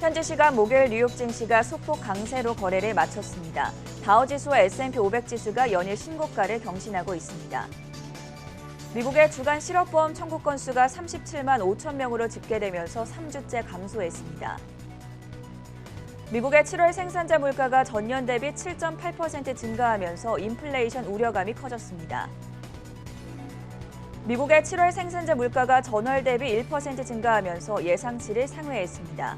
현지 시간 목요일 뉴욕 증시가 소폭 강세로 거래를 마쳤습니다. 다우지수와 S&P 500 지수가 연일 신고가를 경신하고 있습니다. 미국의 주간 실업보험 청구 건수가 37만 5천 명으로 집계되면서 3주째 감소했습니다. 미국의 7월 생산자 물가가 전년 대비 7.8% 증가하면서 인플레이션 우려감이 커졌습니다. 미국의 7월 생산자 물가가 전월 대비 1% 증가하면서 예상치를 상회했습니다.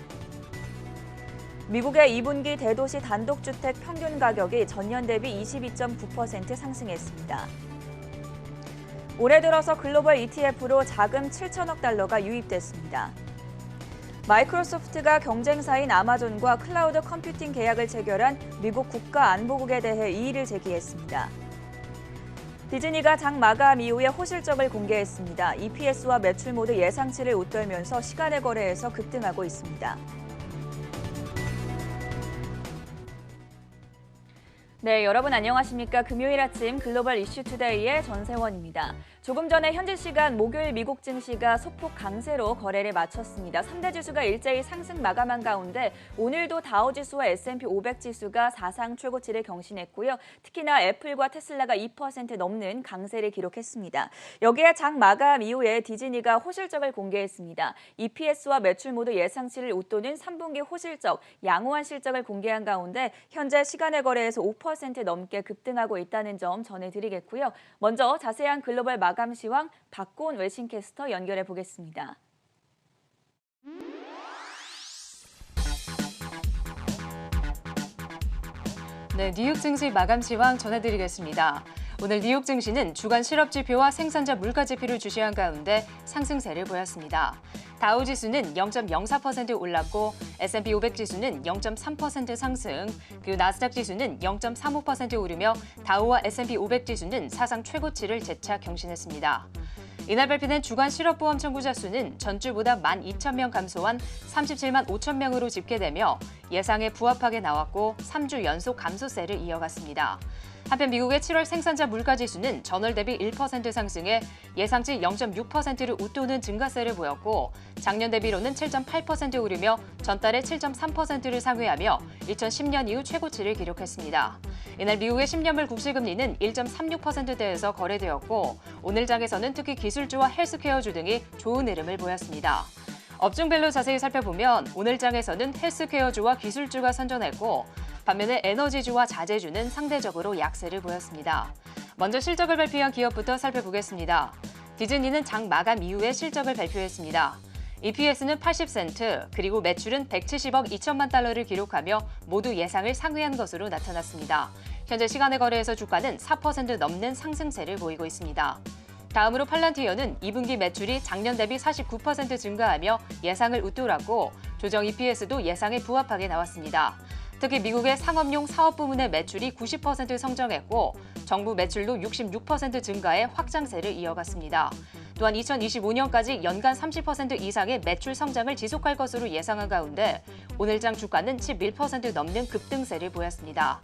미국의 2분기 대도시 단독주택 평균 가격이 전년 대비 22.9% 상승했습니다. 올해 들어서 글로벌 ETF로 자금 7천억 달러가 유입됐습니다. 마이크로소프트가 경쟁사인 아마존과 클라우드 컴퓨팅 계약을 체결한 미국 국가안보국에 대해 이의를 제기했습니다. 디즈니가 장 마감 이후에 호실적을 공개했습니다. EPS와 매출 모두 예상치를 웃돌면서 시간의 거래에서 급등하고 있습니다. 네, 여러분 안녕하십니까? 금요일 아침 글로벌 이슈 투데이의 전세원입니다. 조금 전에 현지 시간 목요일 미국 증시가 소폭 강세로 거래를 마쳤습니다. 3대 지수가 일제히 상승 마감한 가운데 오늘도 다우지수와 S&P 500 지수가 사상 최고치를 경신했고요. 특히나 애플과 테슬라가 2% 넘는 강세를 기록했습니다. 여기에 장 마감 이후에 디즈니가 호실적을 공개했습니다. EPS와 매출 모두 예상치를 웃도는 3분기 호실적, 양호한 실적을 공개한 가운데 현재 시간의 거래에서 5% 넘게 급등하고 있다는 점 전해드리겠고요. 먼저 자세한 글로벌 마감 시황 박고은 외신캐스터 연결해 보겠습니다. 네, 뉴욕 증시 마감 시황 전해드리겠습니다. 오늘 뉴욕 증시는 주간 실업지표와 생산자 물가지표를 주시한 가운데 상승세를 보였습니다. 다우지수는 0.04% 올랐고 S&P 500 지수는 0.3% 상승, 그리고 나스닥 지수는 0.35% 오르며 다우와 S&P 500 지수는 사상 최고치를 재차 경신했습니다. 이날 발표된 주간 실업보험 청구자 수는 전주보다 12,000명 감소한 37만 5천 명으로 집계되며 예상에 부합하게 나왔고 3주 연속 감소세를 이어갔습니다. 한편 미국의 7월 생산자 물가지수는 전월 대비 1% 상승해 예상치 0.6%를 웃도는 증가세를 보였고 작년 대비로는 7.8% 오르며 전달에 7.3%를 상회하며 2010년 이후 최고치를 기록했습니다. 이날 미국의 10년물 국실금리는 1.36%대에서 거래되었고 오늘 장에서는 특히 기술주와 헬스케어주 등이 좋은 흐름을 보였습니다. 업종별로 자세히 살펴보면 오늘 장에서는 헬스케어주와 기술주가 선전했고 반면에 에너지주와 자재주는 상대적으로 약세를 보였습니다. 먼저 실적을 발표한 기업부터 살펴보겠습니다. 디즈니는 장 마감 이후에 실적을 발표했습니다. EPS는 80센트, 그리고 매출은 170억 2천만 달러를 기록하며 모두 예상을 상회한 것으로 나타났습니다. 현재 시간의 거래에서 주가는 4% 넘는 상승세를 보이고 있습니다. 다음으로 팔란티어는 2분기 매출이 작년 대비 49% 증가하며 예상을 웃돌았고 조정 EPS도 예상에 부합하게 나왔습니다. 특히 미국의 상업용 사업 부문의 매출이 90% 성장했고 정부 매출도 66% 증가해 확장세를 이어갔습니다. 또한 2025년까지 연간 30% 이상의 매출 성장을 지속할 것으로 예상한 가운데 오늘장 주가는 11% 넘는 급등세를 보였습니다.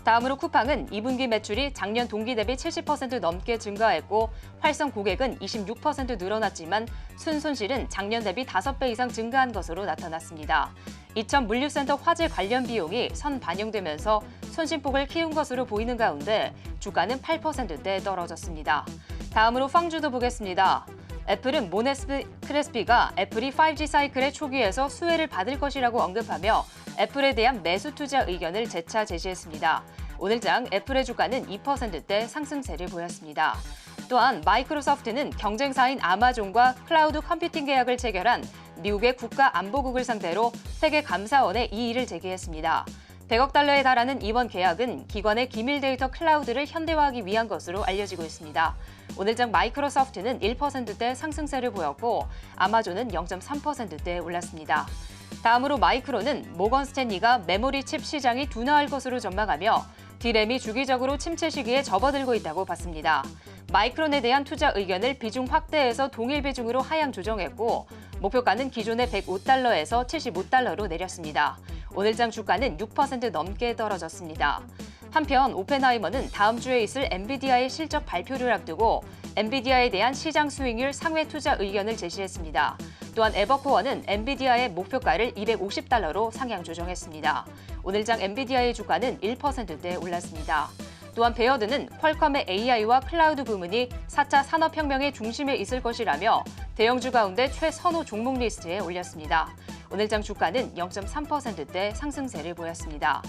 다음으로 쿠팡은 2분기 매출이 작년 동기 대비 70% 넘게 증가했고 활성 고객은 26% 늘어났지만 순손실은 작년 대비 5배 이상 증가한 것으로 나타났습니다. 이천 물류센터 화재 관련 비용이 선 반영되면서 손실폭을 키운 것으로 보이는 가운데 주가는 8%대 떨어졌습니다. 다음으로 빵주도 보겠습니다. 애플은 모네스 크레스피가 애플이 5G 사이클의 초기에서 수혜를 받을 것이라고 언급하며 애플에 대한 매수 투자 의견을 재차 제시했습니다. 오늘장 애플의 주가는 2%대 상승세를 보였습니다. 또한 마이크로소프트는 경쟁사인 아마존과 클라우드 컴퓨팅 계약을 체결한 미국의 국가안보국을 상대로 세계 감사원에 이의를 제기했습니다. 100억 달러에 달하는 이번 계약은 기관의 기밀 데이터 클라우드를 현대화하기 위한 것으로 알려지고 있습니다. 오늘장 마이크로소프트는 1%대 상승세를 보였고 아마존은 0.3%대 올랐습니다. 다음으로 마이크론은 모건 스탠리가 메모리 칩 시장이 둔화할 것으로 전망하며 D램이 주기적으로 침체 시기에 접어들고 있다고 봤습니다. 마이크론에 대한 투자 의견을 비중 확대해서 동일 비중으로 하향 조정했고 목표가는 기존의 105달러에서 75달러로 내렸습니다. 오늘장 주가는 6% 넘게 떨어졌습니다. 한편 오펜하이머는 다음 주에 있을 엔비디아의 실적 발표를 앞두고 엔비디아에 대한 시장 수익률 상회 투자 의견을 제시했습니다. 또한 에버코어는 엔비디아의 목표가를 $250로 상향 조정했습니다. 오늘장 엔비디아의 주가는 1%대 올랐습니다. 또한 베어드는 퀄컴의 AI와 클라우드 부문이 4차 산업혁명의 중심에 있을 것이라며 대형주 가운데 최선호 종목 리스트에 올렸습니다. 오늘장 주가는 0.3%대 상승세를 보였습니다.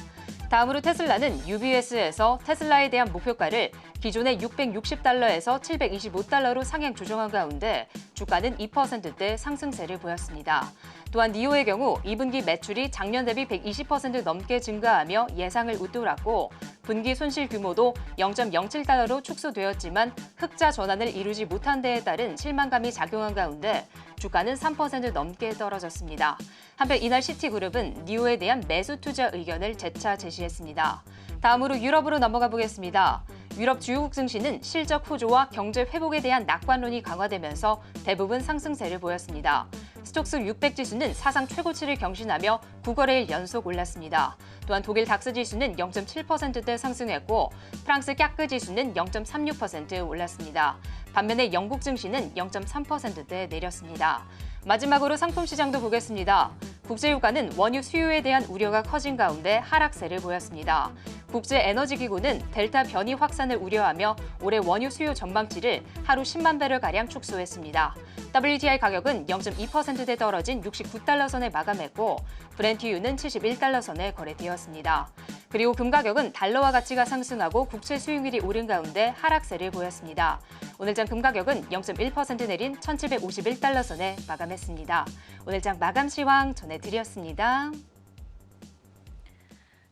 다음으로 테슬라는 UBS에서 테슬라에 대한 목표가를 기존의 $660에서 $725로 상향 조정한 가운데 주가는 2%대 상승세를 보였습니다. 또한 니오의 경우 2분기 매출이 작년 대비 120% 넘게 증가하며 예상을 웃돌았고 분기 손실 규모도 $0.07로 축소되었지만 흑자 전환을 이루지 못한 데에 따른 실망감이 작용한 가운데 주가는 3% 넘게 떨어졌습니다. 한편 이날 시티그룹은 니오에 대한 매수 투자 의견을 재차 제시했습니다. 다음으로 유럽으로 넘어가 보겠습니다. 유럽 주요국 증시는 실적 호조와 경제 회복에 대한 낙관론이 강화되면서 대부분 상승세를 보였습니다. 스톡스 600 지수는 사상 최고치를 경신하며 9거래일 연속 올랐습니다. 또한 독일 닥스 지수는 0.7%대 상승했고 프랑스 깍그 지수는 0.36% 올랐습니다. 반면에 영국 증시는 0.3%대 내렸습니다. 마지막으로 상품 시장도 보겠습니다. 국제유가는 원유 수요에 대한 우려가 커진 가운데 하락세를 보였습니다. 국제에너지기구는 델타 변이 확산을 우려하며 올해 원유 수요 전망치를 하루 10만 배럴가량 축소했습니다. WTI 가격은 0.2%대 떨어진 $69 선에 마감했고 브렌트유는 $71 선에 거래되었습니다. 그리고 금 가격은 달러화 가치가 상승하고 국채 수익률이 오른 가운데 하락세를 보였습니다. 오늘장 금 가격은 0.1% 내린 $1,751 선에 마감했습니다. 오늘장 마감 시황 전해드렸습니다.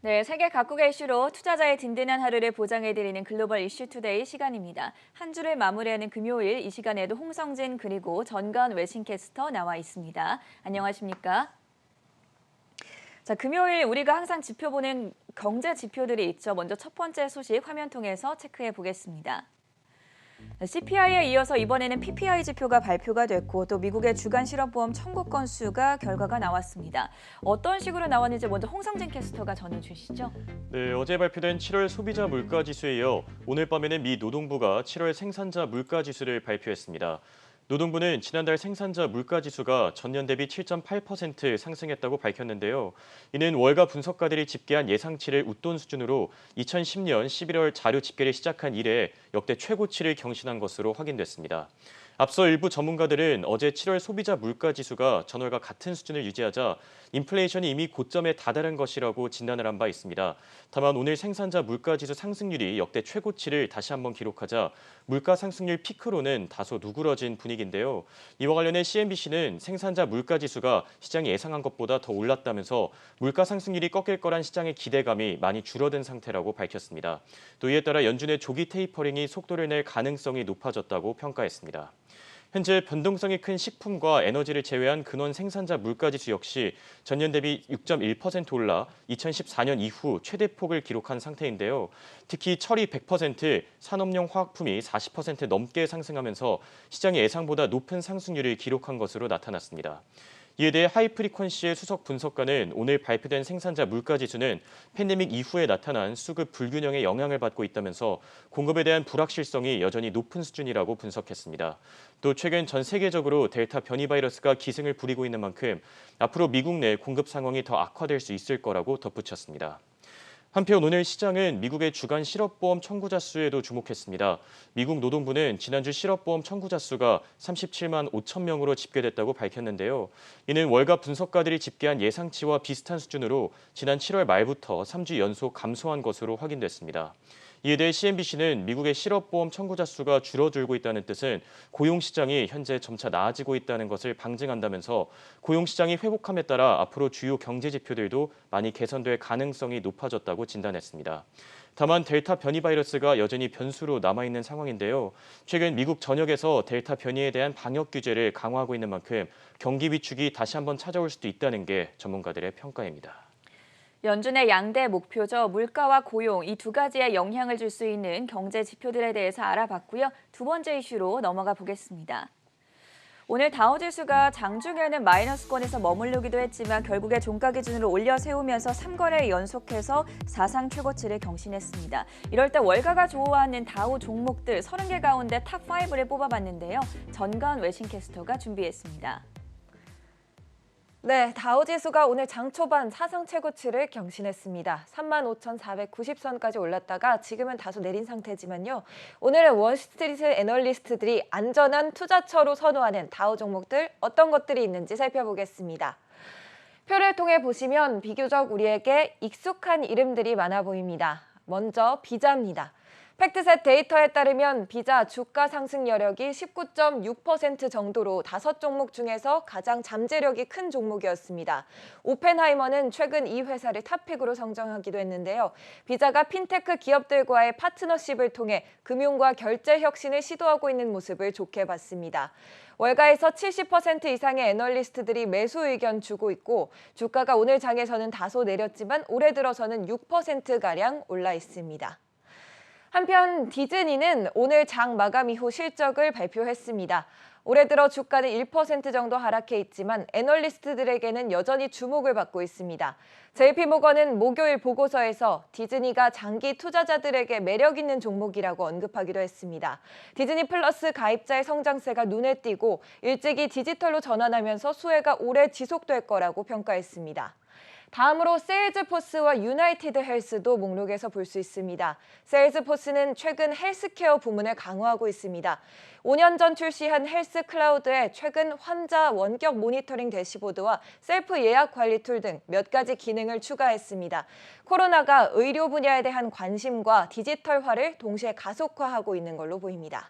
네, 세계 각국의 이슈로 투자자의 든든한 하루를 보장해드리는 글로벌 이슈 투데이 시간입니다. 한 주를 마무리하는 금요일 이 시간에도 홍성진 그리고 전가은 외신캐스터 나와 있습니다. 안녕하십니까? 자, 금요일 우리가 항상 지켜보는 경제 지표들이 있죠. 먼저 첫 번째 소식 화면 통해서 체크해 보겠습니다. CPI에 이어서 이번에는 PPI 지표가 발표가 됐고 또 미국의 주간 실업보험 청구 건수가 결과가 나왔습니다. 어떤 식으로 나왔는지 먼저 홍성진 캐스터가 전해주시죠. 네, 어제 발표된 7월 소비자 물가지수에 이어 오늘 밤에는 미 노동부가 7월 생산자 물가지수를 발표했습니다. 노동부는 지난달 생산자 물가지수가 전년 대비 7.8% 상승했다고 밝혔는데요. 이는 월가 분석가들이 집계한 예상치를 웃돈 수준으로 2010년 11월 자료 집계를 시작한 이래 역대 최고치를 경신한 것으로 확인됐습니다. 앞서 일부 전문가들은 어제 7월 소비자 물가지수가 전월과 같은 수준을 유지하자 인플레이션이 이미 고점에 다다른 것이라고 진단을 한 바 있습니다. 다만 오늘 생산자 물가지수 상승률이 역대 최고치를 다시 한번 기록하자 물가 상승률 피크로는 다소 누그러진 분위기인데요. 이와 관련해 CNBC는 생산자 물가지수가 시장이 예상한 것보다 더 올랐다면서 물가 상승률이 꺾일 거란 시장의 기대감이 많이 줄어든 상태라고 밝혔습니다. 또 이에 따라 연준의 조기 테이퍼링이 속도를 낼 가능성이 높아졌다고 평가했습니다. 현재 변동성이 큰 식품과 에너지를 제외한 근원 생산자 물가지수 역시 전년 대비 6.1% 올라 2014년 이후 최대폭을 기록한 상태인데요. 특히 철이 100%, 산업용 화학품이 40% 넘게 상승하면서 시장의 예상보다 높은 상승률을 기록한 것으로 나타났습니다. 이에 대해 하이프리퀀시의 수석 분석가는 오늘 발표된 생산자 물가지수는 팬데믹 이후에 나타난 수급 불균형의 영향을 받고 있다면서 공급에 대한 불확실성이 여전히 높은 수준이라고 분석했습니다. 또 최근 전 세계적으로 델타 변이 바이러스가 기승을 부리고 있는 만큼 앞으로 미국 내 공급 상황이 더 악화될 수 있을 거라고 덧붙였습니다. 한편 오늘 시장은 미국의 주간 실업보험 청구자 수에도 주목했습니다. 미국 노동부는 지난주 실업보험 청구자 수가 37만 5천 명으로 집계됐다고 밝혔는데요. 이는 월가 분석가들이 집계한 예상치와 비슷한 수준으로 지난 7월 말부터 3주 연속 감소한 것으로 확인됐습니다. 이에 대해 CNBC는 미국의 실업보험 청구자 수가 줄어들고 있다는 뜻은 고용시장이 현재 점차 나아지고 있다는 것을 방증한다면서 고용시장이 회복함에 따라 앞으로 주요 경제 지표들도 많이 개선될 가능성이 높아졌다고 진단했습니다. 다만 델타 변이 바이러스가 여전히 변수로 남아있는 상황인데요. 최근 미국 전역에서 델타 변이에 대한 방역 규제를 강화하고 있는 만큼 경기 위축이 다시 한번 찾아올 수도 있다는 게 전문가들의 평가입니다. 연준의 양대 목표죠. 물가와 고용 이 두 가지에 영향을 줄 수 있는 경제 지표들에 대해서 알아봤고요. 두 번째 이슈로 넘어가 보겠습니다. 오늘 다우지수가 장중에는 마이너스권에서 머무르기도 했지만 결국에 종가 기준으로 올려 세우면서 3거래 연속해서 사상 최고치를 경신했습니다. 이럴 때 월가가 좋아하는 다우 종목들 30개 가운데 탑5를 뽑아봤는데요. 전가은 외신캐스터가 준비했습니다. 네, 다우지수가 오늘 장 초반 사상 최고치를 경신했습니다. 35,490선까지 올랐다가 지금은 다소 내린 상태지만요. 오늘은 월스트리트 애널리스트들이 안전한 투자처로 선호하는 다우 종목들 어떤 것들이 있는지 살펴보겠습니다. 표를 통해 보시면 비교적 우리에게 익숙한 이름들이 많아 보입니다. 먼저 비자입니다. 팩트셋 데이터에 따르면 비자 주가 상승 여력이 19.6% 정도로 5종목 중에서 가장 잠재력이 큰 종목이었습니다. 오펜하이머는 최근 이 회사를 탑픽으로 선정하기도 했는데요. 비자가 핀테크 기업들과의 파트너십을 통해 금융과 결제 혁신을 시도하고 있는 모습을 좋게 봤습니다. 월가에서 70% 이상의 애널리스트들이 매수 의견 주고 있고 주가가 오늘 장에서는 다소 내렸지만 올해 들어서는 6%가량 올라 있습니다. 한편 디즈니는 오늘 장 마감 이후 실적을 발표했습니다. 올해 들어 주가는 1% 정도 하락해 있지만 애널리스트들에게는 여전히 주목을 받고 있습니다. JP모건은 목요일 보고서에서 디즈니가 장기 투자자들에게 매력 있는 종목이라고 언급하기도 했습니다. 디즈니 플러스 가입자의 성장세가 눈에 띄고 일찍이 디지털로 전환하면서 수혜가 오래 지속될 거라고 평가했습니다. 다음으로 세일즈포스와 유나이티드 헬스도 목록에서 볼 수 있습니다. 세일즈포스는 최근 헬스케어 부문을 강화하고 있습니다. 5년 전 출시한 헬스 클라우드에 최근 환자 원격 모니터링 대시보드와 셀프 예약 관리 툴 등 몇 가지 기능을 추가했습니다. 코로나가 의료 분야에 대한 관심과 디지털화를 동시에 가속화하고 있는 걸로 보입니다.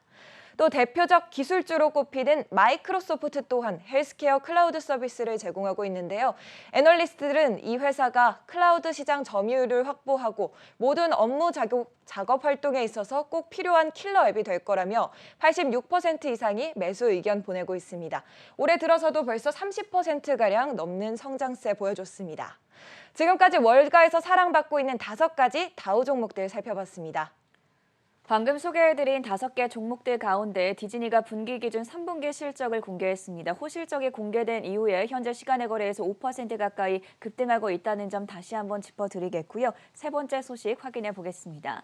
또 대표적 기술주로 꼽히는 마이크로소프트 또한 헬스케어 클라우드 서비스를 제공하고 있는데요. 애널리스트들은 이 회사가 클라우드 시장 점유율을 확보하고 모든 업무 작업 활동에 있어서 꼭 필요한 킬러 앱이 될 거라며 86% 이상이 매수 의견 보내고 있습니다. 올해 들어서도 벌써 30%가량 넘는 성장세 보여줬습니다. 지금까지 월가에서 사랑받고 있는 5가지 다우 종목들 살펴봤습니다. 방금 소개해드린 5개 종목들 가운데 디즈니가 분기 기준 3분기 실적을 공개했습니다. 호실적이 공개된 이후에 현재 시간의 거래에서 5% 가까이 급등하고 있다는 점 다시 한번 짚어드리겠고요. 세 번째 소식 확인해 보겠습니다.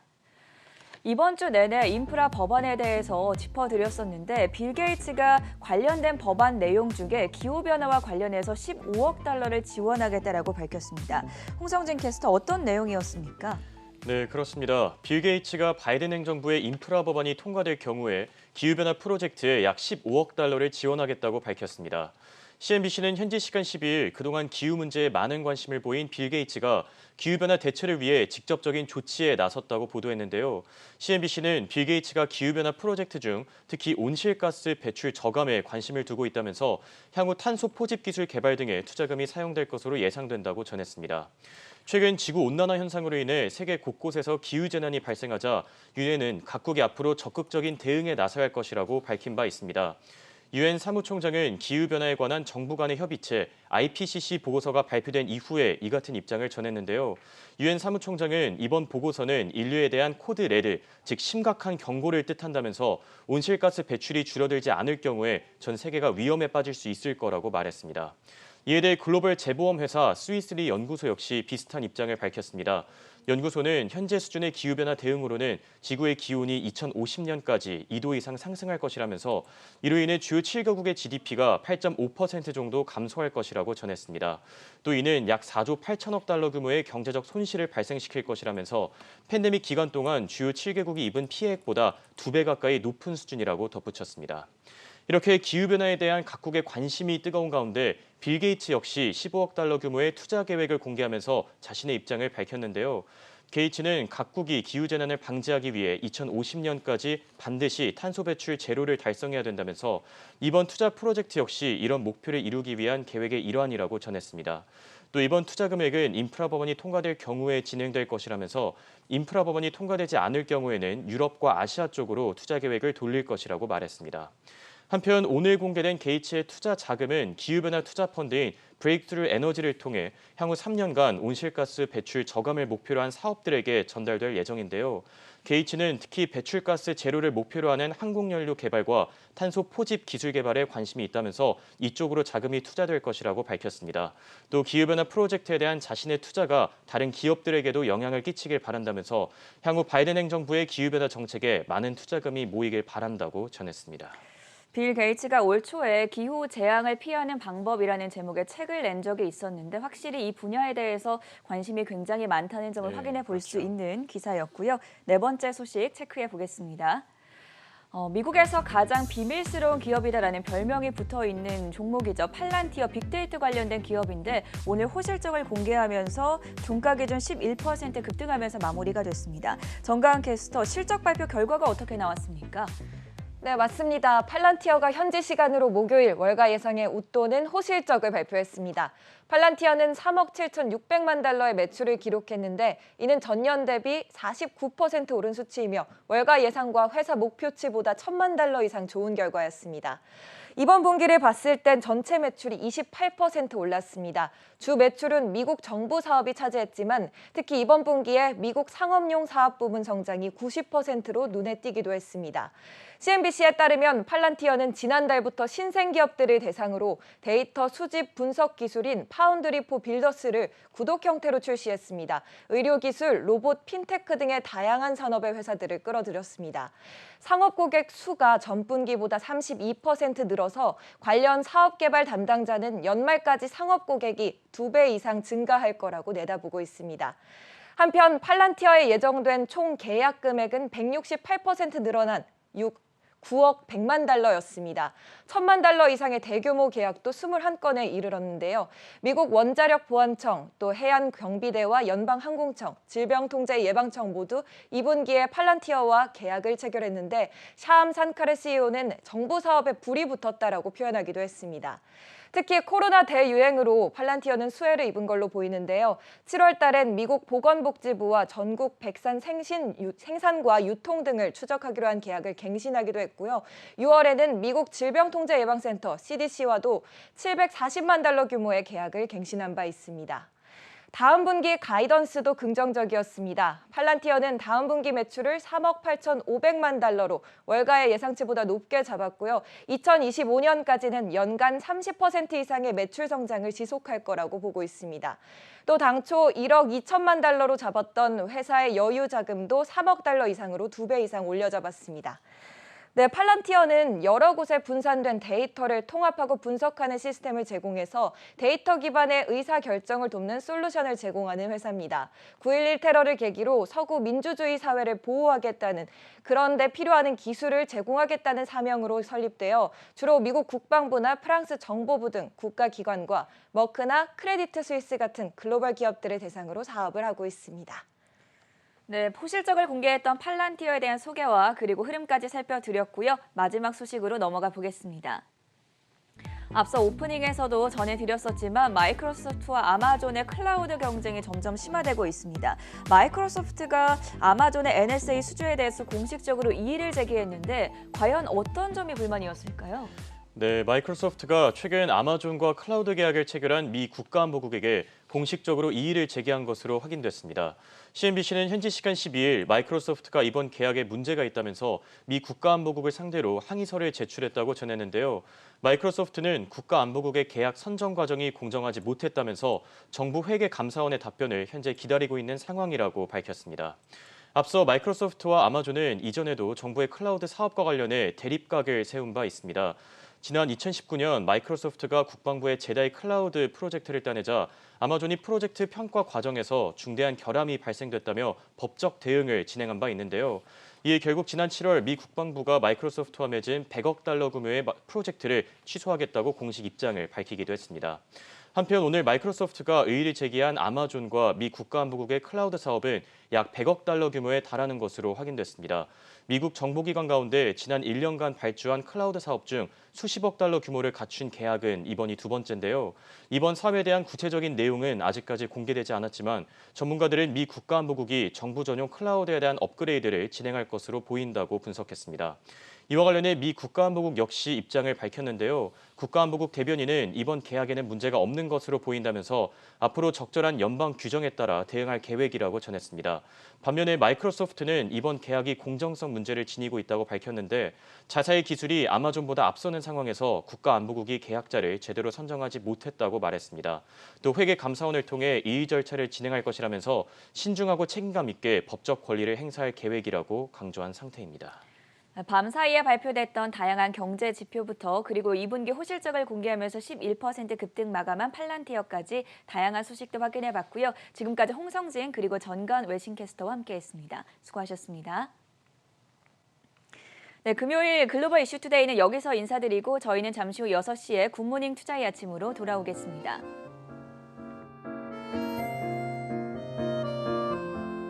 이번 주 내내 인프라 법안에 대해서 짚어드렸었는데 빌 게이츠가 관련된 법안 내용 중에 기후변화와 관련해서 15억 달러를 지원하겠다라고 밝혔습니다. 홍성진 캐스터 어떤 내용이었습니까? 네, 그렇습니다. 빌 게이츠가 바이든 행정부의 인프라 법안이 통과될 경우에 기후변화 프로젝트에 약 15억 달러를 지원하겠다고 밝혔습니다. CNBC는 현지 시간 12일 그동안 기후 문제에 많은 관심을 보인 빌 게이츠가 기후변화 대처를 위해 직접적인 조치에 나섰다고 보도했는데요. CNBC는 빌 게이츠가 기후변화 프로젝트 중 특히 온실가스 배출 저감에 관심을 두고 있다면서 향후 탄소 포집 기술 개발 등에 투자금이 사용될 것으로 예상된다고 전했습니다. 최근 지구온난화 현상으로 인해 세계 곳곳에서 기후재난이 발생하자 유엔은 각국이 앞으로 적극적인 대응에 나서야 할 것이라고 밝힌 바 있습니다. 유엔 사무총장은 기후변화에 관한 정부 간의 협의체 IPCC 보고서가 발표된 이후에 이 같은 입장을 전했는데요. 유엔 사무총장은 이번 보고서는 인류에 대한 코드 레드, 즉 심각한 경고를 뜻한다면서 온실가스 배출이 줄어들지 않을 경우에 전 세계가 위험에 빠질 수 있을 거라고 말했습니다. 이에 대해 글로벌 재보험 회사 스위스리 연구소 역시 비슷한 입장을 밝혔습니다. 연구소는 현재 수준의 기후변화 대응으로는 지구의 기온이 2050년까지 2도 이상 상승할 것이라면서 이로 인해 주요 7개국의 GDP가 8.5% 정도 감소할 것이라고 전했습니다. 또 이는 약 4조 8천억 달러 규모의 경제적 손실을 발생시킬 것이라면서 팬데믹 기간 동안 주요 7개국이 입은 피해액보다 2배 가까이 높은 수준이라고 덧붙였습니다. 이렇게 기후변화에 대한 각국의 관심이 뜨거운 가운데 빌 게이츠 역시 15억 달러 규모의 투자 계획을 공개하면서 자신의 입장을 밝혔는데요. 게이츠는 각국이 기후재난을 방지하기 위해 2050년까지 반드시 탄소 배출 제로를 달성해야 된다면서 이번 투자 프로젝트 역시 이런 목표를 이루기 위한 계획의 일환이라고 전했습니다. 또 이번 투자 금액은 인프라 법안이 통과될 경우에 진행될 것이라면서 인프라 법안이 통과되지 않을 경우에는 유럽과 아시아 쪽으로 투자 계획을 돌릴 것이라고 말했습니다. 한편 오늘 공개된 게이츠의 투자 자금은 기후변화 투자 펀드인 브레이크트루 에너지를 통해 향후 3년간 온실가스 배출 저감을 목표로 한 사업들에게 전달될 예정인데요. 게이츠는 특히 배출가스 제로를 목표로 하는 항공연료 개발과 탄소 포집 기술 개발에 관심이 있다면서 이쪽으로 자금이 투자될 것이라고 밝혔습니다. 또 기후변화 프로젝트에 대한 자신의 투자가 다른 기업들에게도 영향을 끼치길 바란다면서 향후 바이든 행정부의 기후변화 정책에 많은 투자금이 모이길 바란다고 전했습니다. 빌 게이츠가 올 초에 기후 재앙을 피하는 방법이라는 제목의 책을 낸 적이 있었는데 확실히 이 분야에 대해서 관심이 굉장히 많다는 점을 네, 확인해 볼 수 그렇죠. 있는 기사였고요. 네 번째 소식 체크해 보겠습니다. 미국에서 가장 비밀스러운 기업이다라는 별명이 붙어 있는 종목이죠. 팔란티어 빅데이터 관련된 기업인데 오늘 호실적을 공개하면서 종가 기준 11% 급등하면서 마무리가 됐습니다. 정가은 캐스터, 실적 발표 결과가 어떻게 나왔습니까? 네, 맞습니다. 팔란티어가 현지 시간으로 목요일 월가 예상에 웃도는 호실적을 발표했습니다. 팔란티어는 3억 7,600만 달러의 매출을 기록했는데 이는 전년 대비 49% 오른 수치이며 월가 예상과 회사 목표치보다 1,000만 달러 이상 좋은 결과였습니다. 이번 분기를 봤을 땐 전체 매출이 28% 올랐습니다. 주 매출은 미국 정부 사업이 차지했지만 특히 이번 분기에 미국 상업용 사업 부분 성장이 90%로 눈에 띄기도 했습니다. CNBC에 따르면 팔란티어는 지난달부터 신생기업들을 대상으로 데이터 수집 분석 기술인 파운드리4 빌더스를 구독 형태로 출시했습니다. 의료기술, 로봇, 핀테크 등의 다양한 산업의 회사들을 끌어들였습니다. 상업 고객 수가 전분기보다 32% 늘어서 관련 사업 개발 담당자는 연말까지 상업 고객이 2배 이상 증가할 거라고 내다보고 있습니다. 한편 팔란티어에 예정된 총 계약 금액은 168% 늘어난 9억 100만 달러였습니다. 1,000만 달러 이상의 대규모 계약도 21건에 이르렀는데요. 미국 원자력보안청, 또 해안경비대와 연방항공청, 질병통제예방청 모두 2분기에 팔란티어와 계약을 체결했는데 샤암 산카르 CEO는 정부 사업에 불이 붙었다라고 표현하기도 했습니다. 특히 코로나 대유행으로 팔란티어는 수혜를 입은 걸로 보이는데요. 7월 달엔 미국 보건복지부와 전국 백산 생산과 유통 등을 추적하기로 한 계약을 갱신하기도 했고요. 6월에는 미국 질병통제예방센터 CDC와도 740만 달러 규모의 계약을 갱신한 바 있습니다. 다음 분기 가이던스도 긍정적이었습니다. 팔란티어는 다음 분기 매출을 3억 8,500만 달러로 월가의 예상치보다 높게 잡았고요. 2025년까지는 연간 30% 이상의 매출 성장을 지속할 거라고 보고 있습니다. 또 당초 1억 2천만 달러로 잡았던 회사의 여유 자금도 3억 달러 이상으로 2배 이상 올려잡았습니다. 네, 팔란티어는 여러 곳에 분산된 데이터를 통합하고 분석하는 시스템을 제공해서 데이터 기반의 의사결정을 돕는 솔루션을 제공하는 회사입니다. 9.11 테러를 계기로 서구 민주주의 사회를 보호하겠다는 그런데 필요한 기술을 제공하겠다는 사명으로 설립되어 주로 미국 국방부나 프랑스 정보부 등 국가기관과 머크나 크레디트 스위스 같은 글로벌 기업들을 대상으로 사업을 하고 있습니다. 네, 포실적을 공개했던 팔란티어에 대한 소개와 그리고 흐름까지 살펴드렸고요. 마지막 소식으로 넘어가 보겠습니다. 앞서 오프닝에서도 전해드렸었지만 마이크로소프트와 아마존의 클라우드 경쟁이 점점 심화되고 있습니다. 마이크로소프트가 아마존의 NSA 수주에 대해서 공식적으로 이의를 제기했는데 과연 어떤 점이 불만이었을까요? 네, 마이크로소프트가 최근 아마존과 클라우드 계약을 체결한 미 국가안보국에게 공식적으로 이의를 제기한 것으로 확인됐습니다. CNBC는 현지 시간 12일 마이크로소프트가 이번 계약에 문제가 있다면서 미 국가안보국을 상대로 항의서를 제출했다고 전했는데요. 마이크로소프트는 국가안보국의 계약 선정 과정이 공정하지 못했다면서 정부 회계 감사원의 답변을 현재 기다리고 있는 상황이라고 밝혔습니다. 앞서 마이크로소프트와 아마존은 이전에도 정부의 클라우드 사업과 관련해 대립각을 세운 바 있습니다. 지난 2019년 마이크로소프트가 국방부의 제다이 클라우드 프로젝트를 따내자 아마존이 프로젝트 평가 과정에서 중대한 결함이 발생됐다며 법적 대응을 진행한 바 있는데요. 이에 결국 지난 7월 미 국방부가 마이크로소프트와 맺은 100억 달러 규모의 프로젝트를 취소하겠다고 공식 입장을 밝히기도 했습니다. 한편 오늘 마이크로소프트가 의의를 제기한 아마존과 미 국가안보국의 클라우드 사업은 약 100억 달러 규모에 달하는 것으로 확인됐습니다. 미국 정보기관 가운데 지난 1년간 발주한 클라우드 사업 중 수십억 달러 규모를 갖춘 계약은 이번이 두 번째인데요. 이번 사업에 대한 구체적인 내용은 아직까지 공개되지 않았지만 전문가들은 미 국가안보국이 정부 전용 클라우드에 대한 업그레이드를 진행할 것으로 보인다고 분석했습니다. 이와 관련해 미 국가안보국 역시 입장을 밝혔는데요. 국가안보국 대변인은 이번 계약에는 문제가 없는 것으로 보인다면서 앞으로 적절한 연방 규정에 따라 대응할 계획이라고 전했습니다. 반면에 마이크로소프트는 이번 계약이 공정성 문제를 지니고 있다고 밝혔는데 자사의 기술이 아마존보다 앞서는 상황에서 국가안보국이 계약자를 제대로 선정하지 못했다고 말했습니다. 또 회계 감사원을 통해 이의 절차를 진행할 것이라면서 신중하고 책임감 있게 법적 권리를 행사할 계획이라고 강조한 상태입니다. 밤 사이에 발표됐던 다양한 경제 지표부터 그리고 2분기 호실적을 공개하면서 11% 급등 마감한 팔란티어까지 다양한 소식도 확인해봤고요. 지금까지 홍성진 그리고 전관 외신캐스터와 함께했습니다. 수고하셨습니다. 네, 금요일 글로벌 이슈투데이는 여기서 인사드리고 저희는 잠시 후 6시에 굿모닝 투자의 아침으로 돌아오겠습니다.